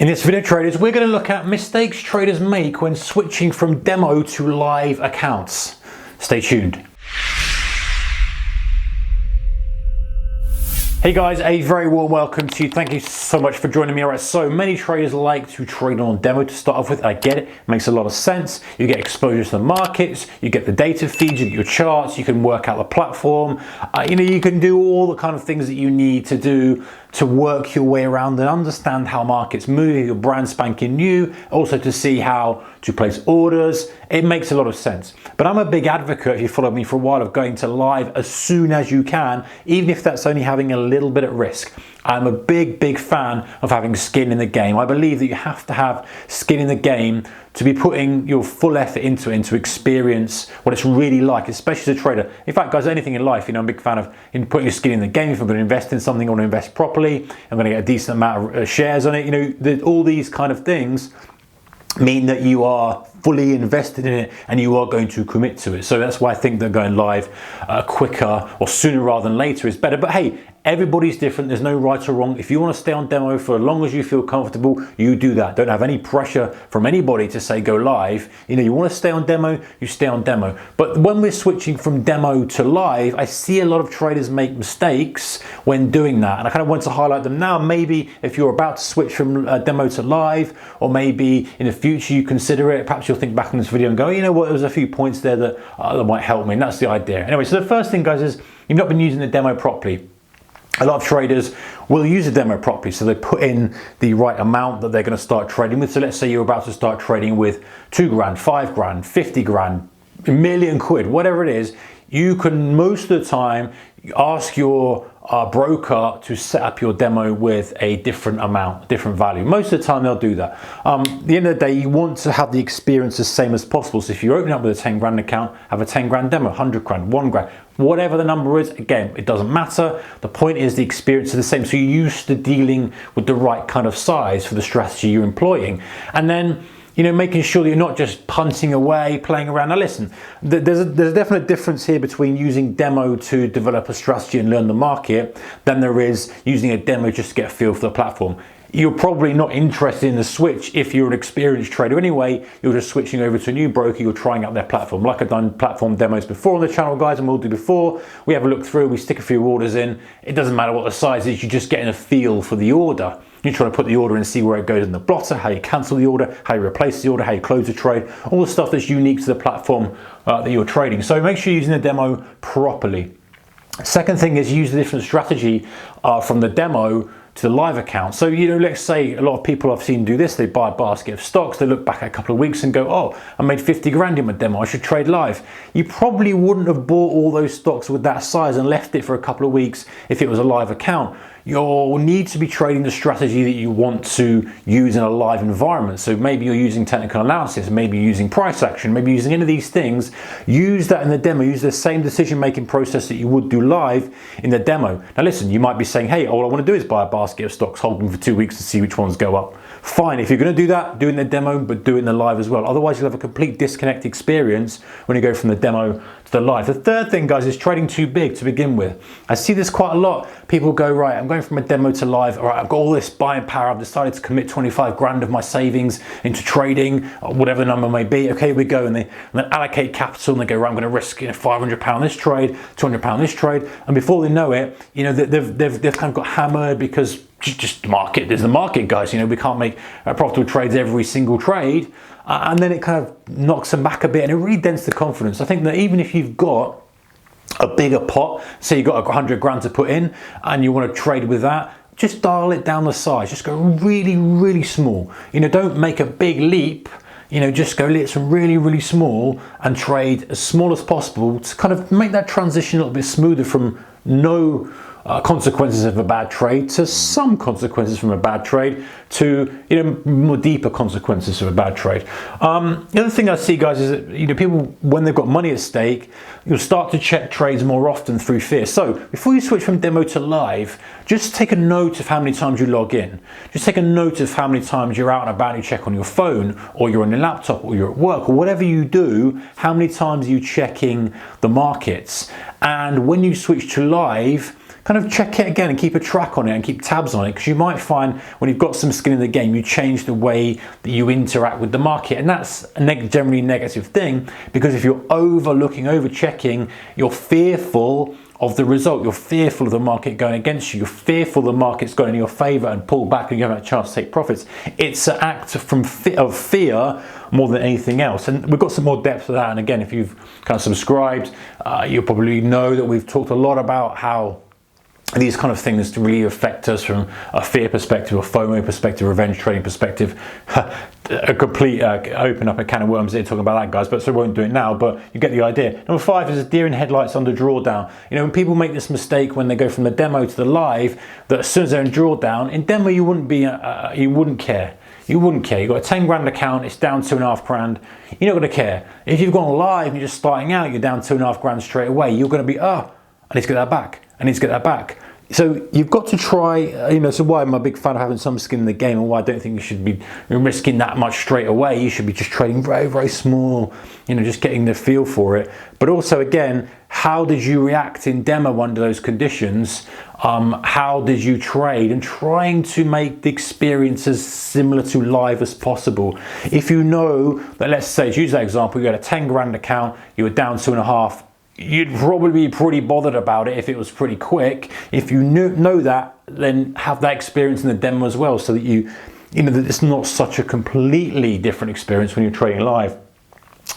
In this video, traders, we're going to look at mistakes traders make when switching from demo to live accounts. Stay tuned. Hey guys, a very warm welcome to you. Thank you so much for joining me. All right, so many traders like to trade on demo to start off with. I get it, makes a lot of sense. You get exposure to the markets, you get the data feeds, you get your charts, you can work out the platform. You can do all the kind of things that you need to do to work your way around and understand how markets move. Your brand spanking new, also to see how to place orders. It makes a lot of sense. But I'm a big advocate, if you followed me for a while, of going to live as soon as you can, even if that's only having a little bit at risk. I'm a big fan of having skin in the game. I believe that you have to have skin in the game to be putting your full effort into it, and to experience what it's really like, especially as a trader. In fact, guys, anything in life, I'm a big fan of putting your skin in the game. If I'm going to invest in something, I want to invest properly. I'm going to get a decent amount of shares on it. All these kind of things mean that you are fully invested in it and you are going to commit to it. So that's why I think that going live quicker or sooner rather than later is better. But hey, everybody's different. There's no right or wrong. If you want to stay on demo for as long as you feel comfortable, you do that. Don't have any pressure from anybody to say go live. You want to stay on demo, you stay on demo. But when we're switching from demo to live, I see a lot of traders make mistakes when doing that. And I kind of want to highlight them now. Maybe if you're about to switch from demo to live, or maybe in the future you consider it, perhaps you'll think back on this video and go, you know what, there's a few points there that might help me. And that's the idea. Anyway, so the first thing, guys, is you've not been using the demo properly. A lot of traders will use a demo properly, so they put in the right amount that they're going to start trading with. So let's say you're about to start trading with 2 grand, 5 grand, 50 grand, £1 million, whatever it is. You can most of the time ask your broker to set up your demo with a different amount, different value. Most of the time they'll do that. At the end of the day, you want to have the experience the same as possible. So if you're opening up with a 10 grand account, have a 10 grand demo, 100 grand, 1 grand, whatever the number is. Again, it doesn't matter. The point is the experience is the same. So you're used to dealing with the right kind of size for the strategy you're employing. And then making sure that you're not just punting away, playing around. Now listen, there's a definite difference here between using demo to develop a strategy and learn the market than there is using a demo just to get a feel for the platform. You're probably not interested in the switch if you're an experienced trader anyway. You're just switching over to a new broker, you're trying out their platform. Like I've done platform demos before on the channel, guys, and we'll do before. We have a look through, we stick a few orders in. It doesn't matter what the size is, you're just getting a feel for the order. You're trying to put the order in and see where it goes in the blotter, how you cancel the order, how you replace the order, how you close the trade, all the stuff that's unique to the platform that you're trading. So make sure you're using the demo properly. Second thing is use a different strategy from the demo to the live account. So, let's say a lot of people I've seen do this, they buy a basket of stocks, they look back a couple of weeks and go, oh, I made 50 grand in my demo, I should trade live. You probably wouldn't have bought all those stocks with that size and left it for a couple of weeks if it was a live account. You'll need to be trading the strategy that you want to use in a live environment. So maybe you're using technical analysis, maybe you're using price action, maybe using any of these things. Use that in the demo, use the same decision-making process that you would do live in the demo. Now listen, you might be saying, hey, all I want to do is buy a basket of stocks, hold them for 2 weeks to see which ones go up. Fine, if you're going to do that, do it in the demo, but do it in the live as well. Otherwise you'll have a complete disconnect experience when you go from the demo to the live. The third thing, guys, is trading too big to begin with. I see this quite a lot. People go, right, I'm going from a demo to live. All right, I've got all this buying power. I've decided to commit 25 grand of my savings into trading, or whatever the number may be. Okay, we go and they allocate capital and they go, right, I'm going to risk £500 this trade, £200 this trade. And before they know it, they've kind of got hammered because just the market, there's the market, guys. We can't make profitable trades every single trade. And then it kind of knocks them back a bit and it really dents the confidence. I think that even if you've got a bigger pot, say you've got 100 grand to put in and you want to trade with that, just dial it down the size. Just go really small. Don't make a big leap. Just go listen really small and trade as small as possible to kind of make that transition a little bit smoother from no consequences of a bad trade to some consequences from a bad trade to more deeper consequences of a bad trade. The other thing I see, guys, is that people, when they've got money at stake, you'll start to check trades more often through fear. So before you switch from demo to live, just take a note of how many times you log in. Just take a note of how many times you're out and about and you check on your phone, or you're on your laptop, or you're at work, or whatever you do, how many times are you checking the markets. And when you switch to live, kind of check it again and keep a track on it and keep tabs on it, because you might find when you've got some skin in the game, you change the way that you interact with the market, and that's a generally negative thing, because if you're over checking, you're fearful of the result, you're fearful of the market going against you, you're fearful the market's going in your favor and pull back and you haven't a chance to take profits. It's an act of fear more than anything else, and we've got some more depth to that. And again, if you've kind of subscribed, you probably know that we've talked a lot about how these kind of things really affect us from a fear perspective, a FOMO perspective, revenge trading perspective. A complete open up a can of worms here talking about that, guys, but so we won't do it now, but you get the idea. Number 5 is a deer in headlights under drawdown. You know, when people make this mistake when they go from the demo to the live, that as soon as they're in drawdown, in demo you wouldn't care. You wouldn't care. You've got a 10 grand account, it's down 2.5 grand. You're not going to care. If you've gone live and you're just starting out, you're down 2.5 grand straight away. You're going to be, I need to get that back. I need to get that back. So you've got to try, you know, so why I'm a big fan of having some skin in the game, and why I don't think you should be risking that much straight away. You should be just trading very, very small, you know, just getting the feel for it. But also, again, how did you react in demo under those conditions? How did you trade? And trying to make the experience as similar to live as possible. If you know that, let's say, to use that example, you had a 10 grand account, you were down 2.5, you'd probably be pretty bothered about it if it was pretty quick. If you know that, then have that experience in the demo as well, so that you know that it's not such a completely different experience when you're trading live.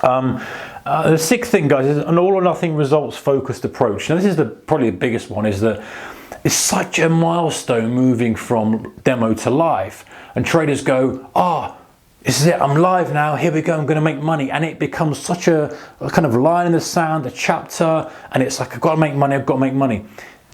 The 6th thing, guys, is an all or nothing results focused approach. Now, this is probably the biggest one, is that it's such a milestone moving from demo to live, and traders go, this is it, I'm live now, here we go, I'm going to make money. And it becomes such a kind of line in the sand, a chapter, and it's like, I've got to make money, I've got to make money.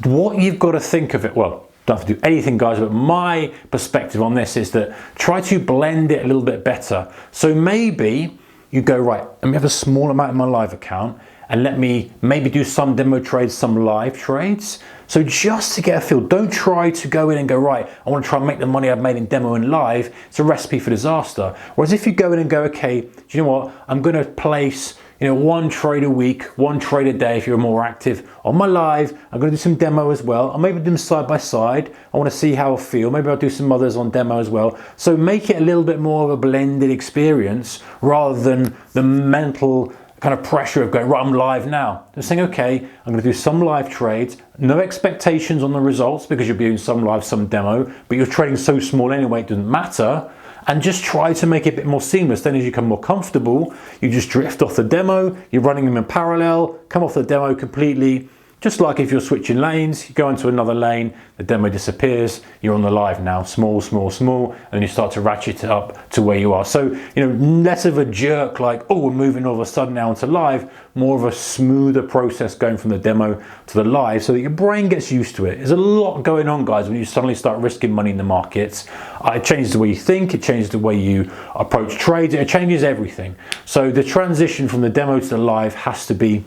What you've got to think of it, well, don't have to do anything, guys, but my perspective on this is that try to blend it a little bit better. So maybe you go, right, let me have a small amount in my live account, and let me maybe do some demo trades, some live trades. So just to get a feel, don't try to go in and go, right, I want to try and make the money I've made in demo and live. It's a recipe for disaster. Whereas if you go in and go, okay, do you know what? I'm going to place, you know, 1 trade a week, 1 trade a day if you're more active on my live. I'm going to do some demo as well. I'll maybe do them side by side. I want to see how I feel. Maybe I'll do some others on demo as well. So make it a little bit more of a blended experience rather than the mental kind of pressure of going, right, I'm live now. Just saying, okay, I'm going to do some live trades, no expectations on the results, because you're doing some live, some demo, but you're trading so small anyway, it doesn't matter. And just try to make it a bit more seamless. Then as you become more comfortable, you just drift off the demo, you're running them in parallel, come off the demo completely. Just like if you're switching lanes, you go into another lane, the demo disappears, you're on the live now, small, small, small, and you start to ratchet it up to where you are. So, you know, less of a jerk like, oh, we're moving all of a sudden now into live, more of a smoother process going from the demo to the live, so that your brain gets used to it. There's a lot going on, guys, when you suddenly start risking money in the markets. It changes the way you think, it changes the way you approach trades, it changes everything. So the transition from the demo to the live has to be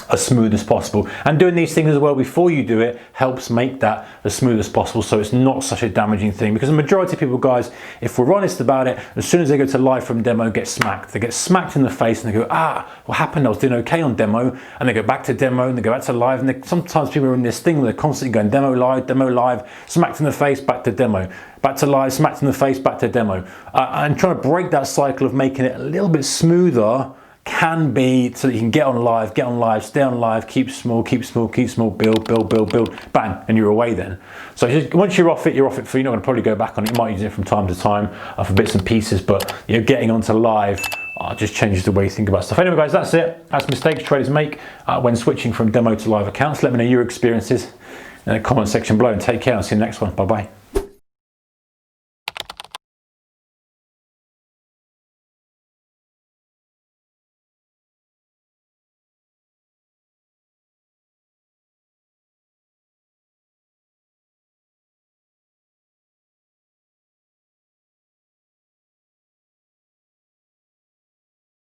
as smooth as possible, and doing these things as well before you do it helps make that as smooth as possible, so it's not such a damaging thing. Because the majority of people, guys, if we're honest about it, as soon as they go to live from demo, get smacked. They get smacked in the face and they go, what happened? I was doing okay on demo, and they go back to demo and they go back to live, and sometimes people are in this thing where they're constantly going demo, live, smacked in the face, back to demo, back to live, smacked in the face, back to demo, and trying to break that cycle of making it a little bit smoother can be so that you can get on live, stay on live, keep small, build, bang, and you're away then. So once you're off it, you're off it. You're not going to probably go back on it. You might use it from time to time for bits and pieces, but you're getting onto live just changes the way you think about stuff. Anyway, guys, that's it. That's mistakes traders make when switching from demo to live accounts. Let me know your experiences in the comment section below, and take care. I'll see you in the next one. Bye-bye.